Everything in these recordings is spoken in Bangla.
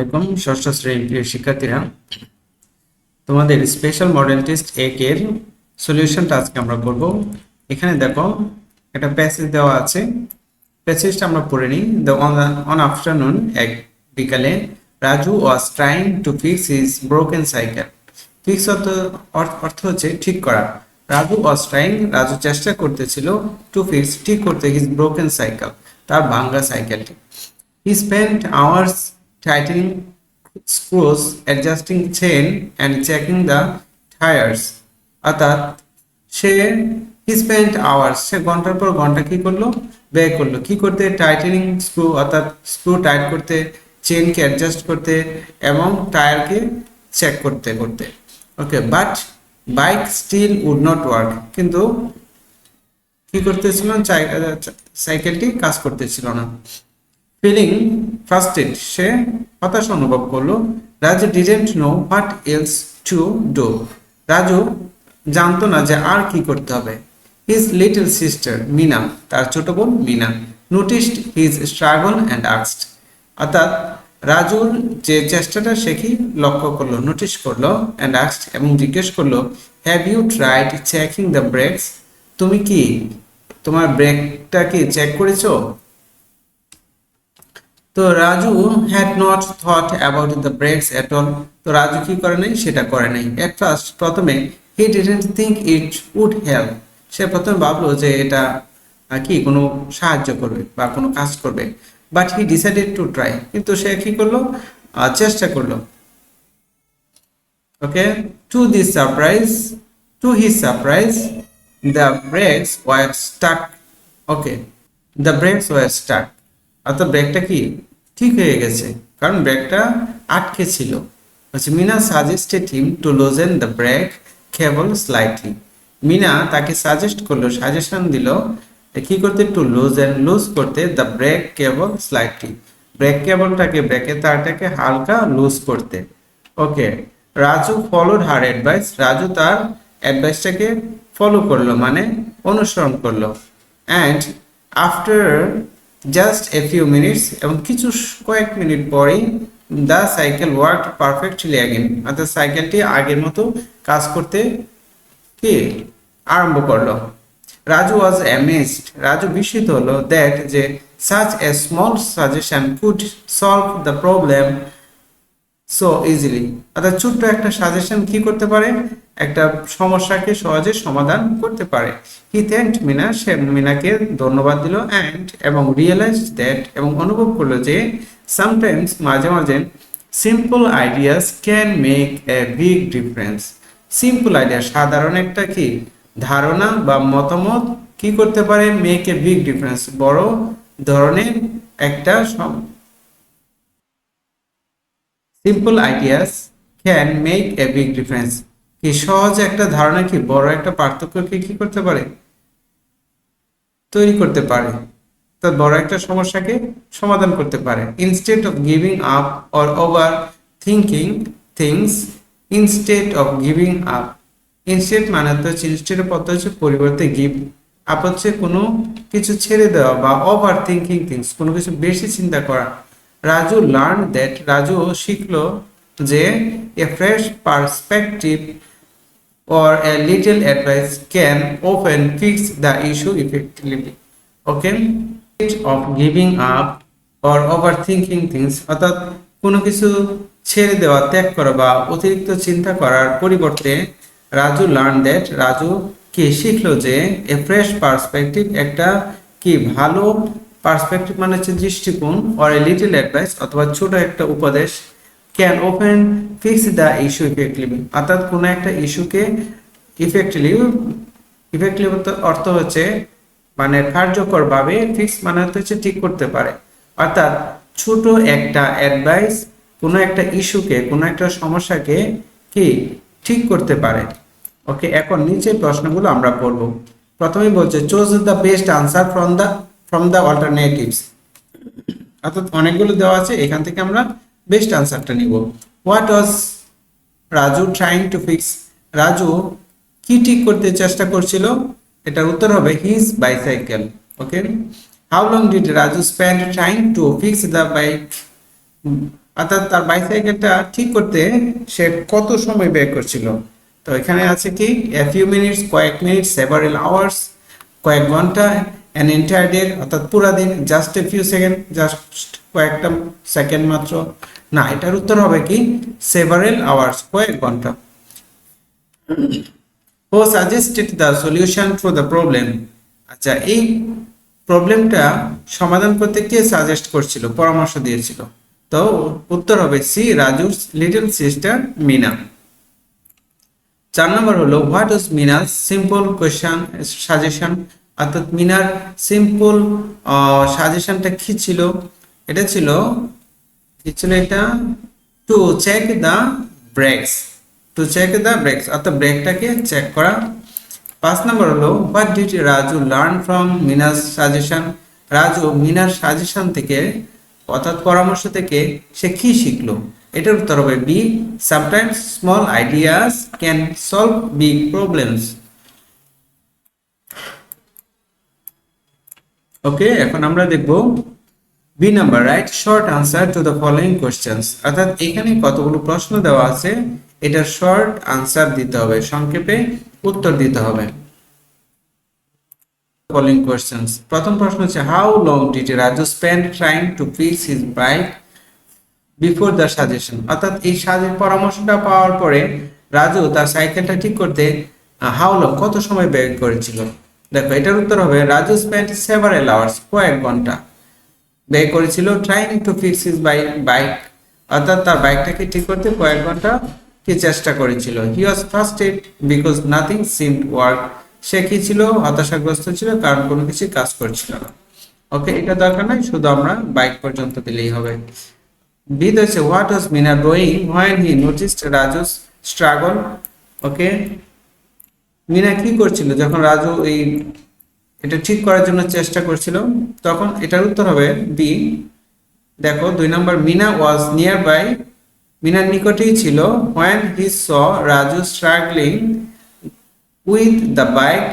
আলাইকুম ষষ্ঠ শ্রেণীর প্রিয় শিক্ষার্থীরা, তোমাদের স্পেশাল মডেল টেস্ট 1 এর সলিউশনটা আজকে আমরা করব। এখানে দেখো একটা প্যাসেজ দেওয়া আছে, প্যাসেজটা আমরা পড়ে নিই। অন আফটারনুন, এক বিকালে, Raju was trying to fix his broken cycle. Fix অর্থ হচ্ছে ঠিক করা। রাজু ওয়াজ ট্রাইং, রাজু চেষ্টা করতেছিল, টু ফিক্স ঠিক করতে, হিজ ব্রোকেন সাইকেল, তার ভাঙ্গা সাইকেলটি। He spent hours tightening screws, adjusting chain and checking the tires. অর্থাৎ he spent hours, সে ঘন্টার পর ঘন্টা কি করলো, ব্যয় করলো কি করতে, টাইটেনিং স্ক্রু অর্থাৎ স্ক্রু টাইট করতে, চেনকে অ্যাডজাস্ট করতে এবং টায়ারকে চেক করতে করতে। Okay, but bike still would not work, কিন্তু কি করতেছিল, সাইকেলটি কাজ করতেছিল না। ফিলিং ফ্রাস্ট্রেটেড, সে হতাশ অনুভব করলো। Raju didn't know what else to do, Raju জানতো না যে আর কি করতে হবে। হিজ লিটল সিস্টার মিনা, তার ছোট বোন Meena, noticed his struggle and asked, অর্থাৎ রাজুর যে চেষ্টাটা সে কি লক্ষ্য করলো, নোটিস করলো, অ্যান্ড আস্কড এবং জিজ্ঞেস করলো, have you tried checking the brakes, তুমি কি তোমার ব্রেকটা কি চেক করেছো? তো Raju had not thought about the brakes at all, তো রাজু কি করে নাই, সেটা করে নাই। এট ফার্স্ট, প্রথমে, he didn't think it would help, সে প্রথমে ভাবলো যে এটা কি কোনো সাহায্য করবে বা কোনো কাজ করবে। But he decided to try, কিন্তু সে কি করলো, চেষ্টা করলো। Okay, to his surprise the brakes were stuck. Okay, the brakes were stuck, অর্থাৎ ব্রেকটা কি ঠিক হয়ে গেছে, কারণ ব্রেকটা আটকে ছিল। Meena suggested him to loosen the brake cable slightly, Meena তাকে সাজেশন দিল কি করতে, টু লুজ করতে the brake cable slightly, brake কেবলটাকে, ব্রেকের তারটাকে হালকা লুজ করতে। Okay, Raju followed her advice, Raju তার অ্যাডভাইসটাকে ফলো করলো, মানে অনুসরণ করলো। And after just a few minutes, এবং কয়েক মিনিট পরেই the cycle work perfectly again, অর্থাৎ সাইকেলটি আগের মতো কাজ করতে কি আরম্ভ করলো। রাজু ওয়াজ অ্যামেজড, রাজু বিস্মিত হলো, দ্যাট যে such a small suggestion could solve the problem so easily, অর্থাৎ ছোট্ট একটা সাজেশন কি করতে পারে, একটা সমস্যাকে সহজে সমাধান করতে পারে। হি থ্যাঙ্কড মিনা, সে মিনাকে ধন্যবাদ দিল, অ্যান্ড এবং রিয়েলাইজড দ্যাট, এবং অনুভব করলো যে সামটাইমস, মাঝে মাঝে, simple ideas can make a big difference, simple idea, সাধারণ একটা কি ধারণা বা মতামত কি করতে পারে, মেক এ বিগ ডিফারেন্স, বড় ধরনের একটা simple ideas can make a big difference, কি সহজ একটা ধারণা কি বড় একটা পার্থক্যকে কি করতে পারে, তৈরি করতে পারে, তো বড় একটা সমস্যাকে সমাধান করতে পারে। Instead of giving up or over thinking things, instead of giving up, instead মানে হচ্ছে ইনস্টেডের পদ হচ্ছে পরিবর্তে, গিভ আপ হচ্ছে কোনো কিছু ছেড়ে দেওয়া, বা ওভার থিঙ্কিং থিংস কোনো কিছু বেশি চিন্তা করা। রাজু লার্ন দ্যাট, রাজু শিখলো যে এ fresh perspective or a little advice can often fix the issue effectively. Okay, of giving up or overthinking things, অর্থাৎ কোনো কিছু ছেড়ে দেওয়া, ত্যাগ করা বা অতিরিক্ত চিন্তা করার পরিবর্তে, রাজু লার্ন দ্যাট, রাজু কি শিখলো যে এ ফ্রেশ পার্সপেক্টিভ, একটা কি ভালো পার্সপেক্টিভ মানে হচ্ছে দৃষ্টিকোণ, or a little advice অথবা ছোট একটা উপদেশ, can open fix the issue effectively, অর্থাৎ কোনো একটা ইস্যুকে ইফেক্টিভলি অর্থ হচ্ছে মানে কার্যকরভাবে, ফিক্স মানে হচ্ছে ঠিক করতে পারে, অর্থাৎ ছোট একটা অ্যাডভাইস কোনো একটা ইস্যুকে, কোনো একটা সমস্যাকে কি ঠিক করতে পারে। ওকে, এখন নিচের প্রশ্নগুলো আমরা পড়ব। প্রথমেই বলছে choose the best answer from the alternatives, অর্থাৎ অনেকগুলো দেওয়া আছে, এখান থেকে আমরা বেস্ট আনসারটা নিব। What was Raju trying to fix, Raju কি ঠিক করতে চেষ্টা করছিল, এটার উত্তর হবে his bicycle. Okay, how long did Raju spend trying to fix the bike, অর্থাৎ তার বাইসাইকেলটা ঠিক করতে সে কত সময় ব্যয় করছিল। তো এখানে আছে কি এ ফিউ মিনিটস, কয়েক মিনিট, সেভারাল আওয়ার্স কয়েক ঘন্টা, অ্যান এন্টায়ার ডে অর্থাৎ পুরা দিন, just a few second just কয়েকটা সেকেন্ড মাত্র। না, এটার উত্তর হবে কি সেভারাল আওয়ার্স কয়েক ঘন্টা। Who suggested the solution to the problem. আচ্ছা, এই প্রবলেমটা সমাধান করতে কে সাজেস্ট করছিল, পরামর্শ দিয়েছিল? তো উত্তর হবে সি, রাজুর লিটল সিস্টার মিনা। 4 নম্বর হলো হোয়াট ওয়াজ মিনাস সিম্পল কোয়েশ্চন সাজেশন, অর্থাৎ মিনার সিম্পল সাজেশনটা কি ছিল? এটা ছিল এটা টু চেক দ্য ব্রেকস, অর্থাৎ ব্রেকটাকে চেক করা। 5 নম্বর হলো what did Raju learn from Meena's suggestion, Raju মিনার সাজেশন থেকে অর্থাৎ পরামর্শ থেকে সে কি শিখলো? এটার উত্তর হবে B, sometimes small ideas can solve big problems. Okay, এখন আমরা দেখব B number, write short answer to the following questions. অর্থাৎ এখানে কতগুলো প্রশ্ন দেওয়া আছে, এটা শর্ট আনসার দিতে হবে, সংক্ষেপে উত্তর দিতে হবে। ফলোইং কোশ্চেন্স, প্রথম প্রশ্ন হচ্ছে how long did Raju spend trying to fix his bike before the suggestion, অর্থাৎ এই পরামর্শটা পাওয়ার পরে রাজু তার সাইকেলটা ঠিক করতে হাউ লং কত সময় ব্যয় করেছিল? দেখো, এটার উত্তর হবে রাজু স্পেন্ড সেভারাল আওয়ার্স কয়েক ঘন্টা ব্যয় করেছিল trying to fix his bike, অর্থাৎ তার বাইকটাকে ঠিক করতে কয়েক ঘন্টা কি চেষ্টা করেছিল। He was frustrated because nothing seemed work, সে কি ছিল, হতাশাগ্রস্ত ছিল কারণ কোনো কিছু কাজ করছিল না। ওকে, এটা দরকার নাই, শুধু আমরা বাইক পর্যন্ত দিলেই হবে। বি হচ্ছে what was Meena doing when he noticed Raju's struggle. Okay, Meena কি করছিল যখন রাজু এটা ঠিক করার জন্য চেষ্টা করছিল? তখন এটার উত্তর হবে বি। দেখো 2 number, Meena was nearby, মিনার নিকটেই ছিল when he saw Raju struggling with the bike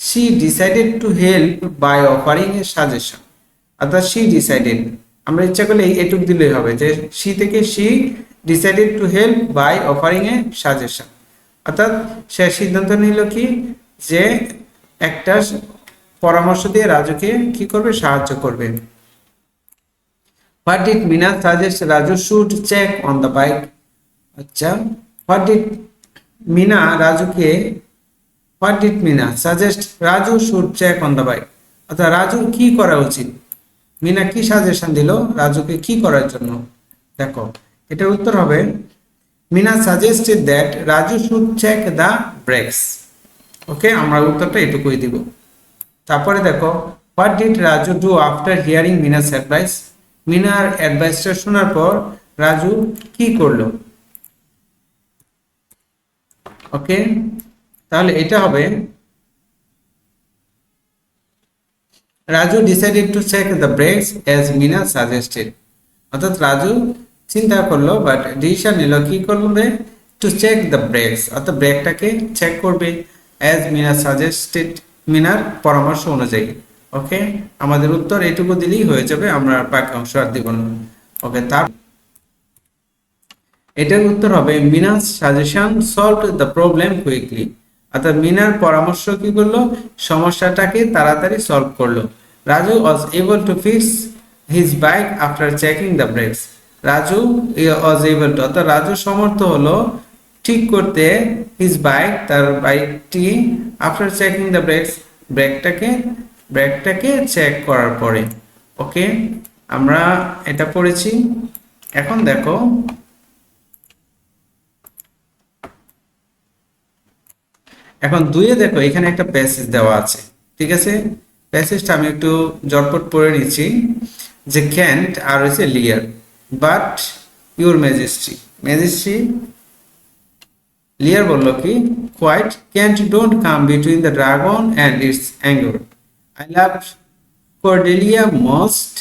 she decided to help by offering a suggestion, অর্থাৎ শি ডিসাইডেড, আমরা ইচ্ছা করলে এটুক দিলেই হবে যে শি থেকে she decided to help by offering a suggestion, অর্থাৎ সে সিদ্ধান্ত নিল কি যে একটা পরামর্শ দিয়ে রাজুকে কি করবে, সাহায্য করবে। What did Meena suggest Raju should check on the bike. আচ্ছা, what did Meena suggest Raju should check on the bike, অর্থাৎ রাজুর কি করা উচিত? মিনা কি সাজেশন দিল রাজুকে কি করার জন্য? দেখো, এটার উত্তর হবে Meena suggested that Raju should check the brakes. Okay, আমরা উত্তরটা এটুকুই দিব। তারপরে দেখো what did Raju do after hearing Meena's advice, মিনার অ্যাডভাইসটা শোনার পর রাজু কি করলো? ওকে, তাহলে এটা হবে Raju decided to check the brakes as Meena suggested, অর্থাৎ রাজু চিন্তা করলো বাট ডিসিশন নিল কি করবে, টু চেক দ্য ব্রেকস, অর্থাৎ ব্রেকটাকে চেক করবে অ্যাজ মিনা সাজেস্টেড, মিনার পরামর্শ অনুযায়ী। ওকে, আমাদের উত্তর এটুকু দিলেই হয়ে যাবে, আমরা বাকি অংশ আর দিব না। ওকে, তার এটার উত্তর হবে Meena's suggestion solve the problem quickly, অর্থাৎ মিনার পরামর্শ কি করলো, সমস্যাটাকে তাড়াতাড়ি সলভ করলো। Raju was able to fix his bike after checking the brakes, Raju was able to, অর্থাৎ রাজু সমর্থ হলো ঠিক করতে হিজ বাইক, তার বাইকটি, আফটার চেকিং দ্য ব্রেকস, ব্রেকটাকে চেক করার পরে। ওকে, আমরা এটা পড়েছি। এখন দেখো এখন 2-এ দেখো এখানে একটা প্যাসেজ দেওয়া আছে, ঠিক আছে? প্যাসেজটা আমি একটু জটপট পড়ে নিচ্ছি যে ক্যান্ট আর হচ্ছে লিয়ার বাট ইউর ম্যাজেস্ট্রি লিয়ার বলল কি quiet Kent don't come between the dragon and its anger, I love Cordelia most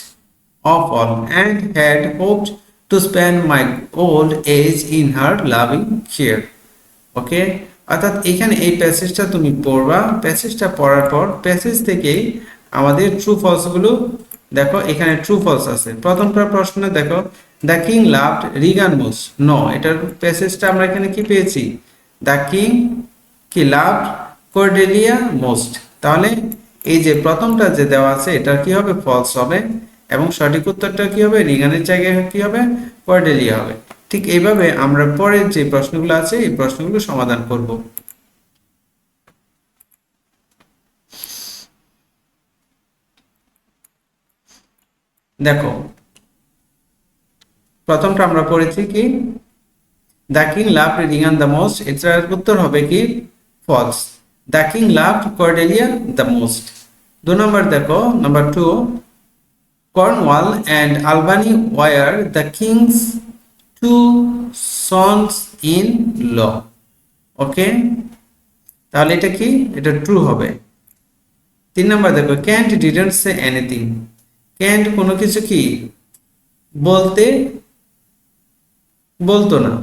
of all and had hoped to spend my old age in her loving care. ওকে, অর্থাৎ এখানে এই প্যাসেজটা তুমি পড়বা, প্যাসেজটা পড়ার পর প্যাসেজ থেকে আমাদের ট্রু ফলস গুলো দেখো, এখানে ট্রু ফলস আছে। প্রথমটা প্রশ্নে দেখো the king loved Regan most, no, এটার প্যাসেজটা আমরা এখানে কি পেয়েছি, দ্য কিং কি লাভড কর্ডেলিয়া মোস্ট। তাহলে এই যে প্রথমটা যে দেওয়া আছে এটা কি হবে, ফলস হবে, এবং সঠিক উত্তরটা কি হবে, রিগানের জায়গায় কি হবে, কর্ডেলিয়া হবে। ঠিক এইভাবে আমরা পরের যে প্রশ্নগুলো আছে এই প্রশ্নগুলো সমাধান করব। দেখো প্রথমটা আমরা পড়েছি কি, the king loved Regan the most, এটার উত্তর হবে কি false, the king loved Cordelia the most. 2 number দেখো, number 2, Cornwall and Albany were the king's two sons in law. Okay, তাহলে এটা কি, এটা ট্রু হবে। 3 নম্বর দেখো, Kent didn't say anything, Kent কোনো কিছু কি বলতো না,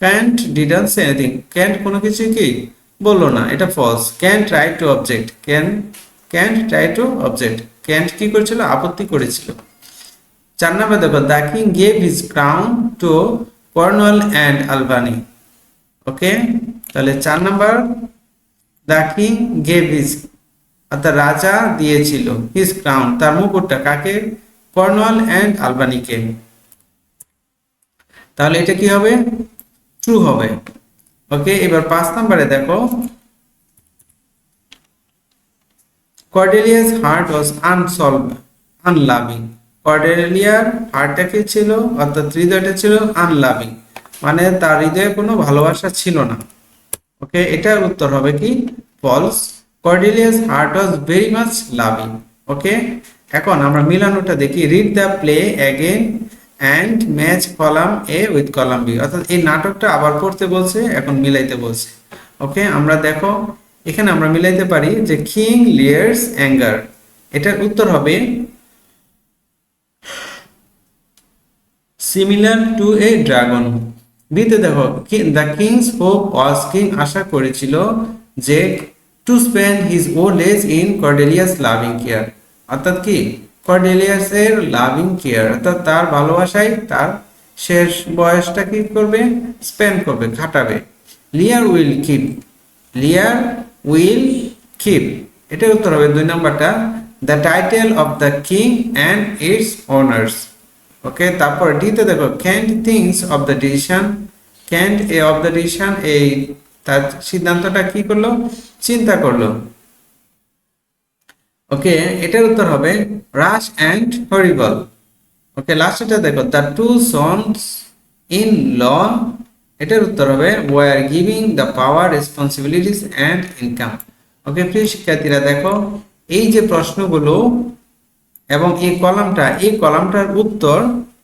Kent didn't say anything, Kent কোনো কিছু কি বললো না, এটা false. Kent try to object, Kent try to object, Kent কি করেছিল, আপত্তি করেছিল। 4 নম্বর দেখো, the king gave his crown to Cornwall and Albany. Okay, তাহলে 4 নম্বর, দ্য কিং গেভ হিজ, অর্থাৎ রাজা দিয়েছিল, হিজ ক্রাউন তার মুকুটটা কাকে, কর্নওয়াল অ্যান্ড আলবানিকে। তাহলে এটা কি হবে, ট্রু হবে। ওকে, এবার 5 নম্বরে দেখো, কর্ডেলিয়াস হার্ট ওয়াজ আনলাভিং, কর্ডেলিয়ার হার্টটা কি ছিল, অর্থাৎ হৃদয়টা ছিল আনলাভিং, মানে তার হৃদয়ে কোনো ভালোবাসা ছিল না। ওকে, এটার উত্তর হবে কি false, Cordelia's heart was very much loving. Okay, এখন আমরা মিলানোটা দেখি, read the play again and match column A with column B, অর্থাৎ এই নাটকটা আবার পড়তে বলছে, এখন মিলাইতে বলছে। ওকে, আমরা দেখো এখানে আমরা মিলাইতে পারি যে কিং লিয়ার্স অ্যাঙ্গার, এটার উত্তর হবে সিমিলার টু এ ড্রাগন। বিতে দেখো, the king's hope was, king আশা করেছিল যে to spend his old age in Cordelia's loving care, অর্থাৎ কি কর্ডেলিয়াসের লাভিং কেয়ার, অর্থাৎ তার ভালোবাসায় তার শেষ বয়সটা কি করবে, স্পেন্ড করবে, কাটাবে। Lear will keep, Lear will keep, এটার উত্তর হবে 2 নম্বরটা, the title of the king and its honours. Okay, তারপর ডিতে দেখো, Kent thinks of the decision, Kent a of the decision, এই তার সিদ্ধান্তটা কি করলো, চিন্তা করলো। ওকে, এটার উত্তর হবে রাশ অ্যান্ড হরিবল। ওকে, লাস্টটা দেখো, the two sons in law, এটার উত্তর হবে were giving the power responsibilities and income. Okay, প্রিয় শিক্ষার্থীরা দেখো এই যে প্রশ্নগুলো এবং এই কলামটার উত্তর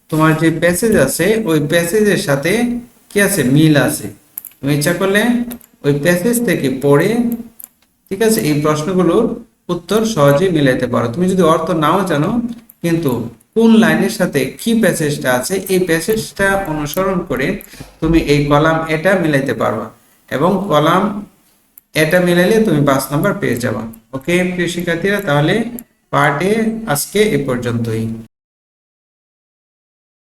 তোমার যে প্যাসেজ আছে ওই প্যাসেজের সাথে কি আছে, মিল আছে। তুমি ইচ্ছা করলে ওই প্যাসেজ থেকে পড়ে, ঠিক আছে, এই প্রশ্নগুলোর উত্তর সহজেই মিলাইতে পারো। তুমি যদি অর্থ নাও জানো, কিন্তু কোন লাইনের সাথে কি প্যাসেজটা আছে এই প্যাসেজটা অনুসরণ করে তুমি এই কলাম এটা মিলাইতে পারবা, এবং কলাম এটা মিলাইলে তুমি 5 নাম্বার পেয়ে যাবা। ওকে প্রিয় শিক্ষার্থীরা, তাহলে পার্ট এ আজকে এ পর্যন্তই।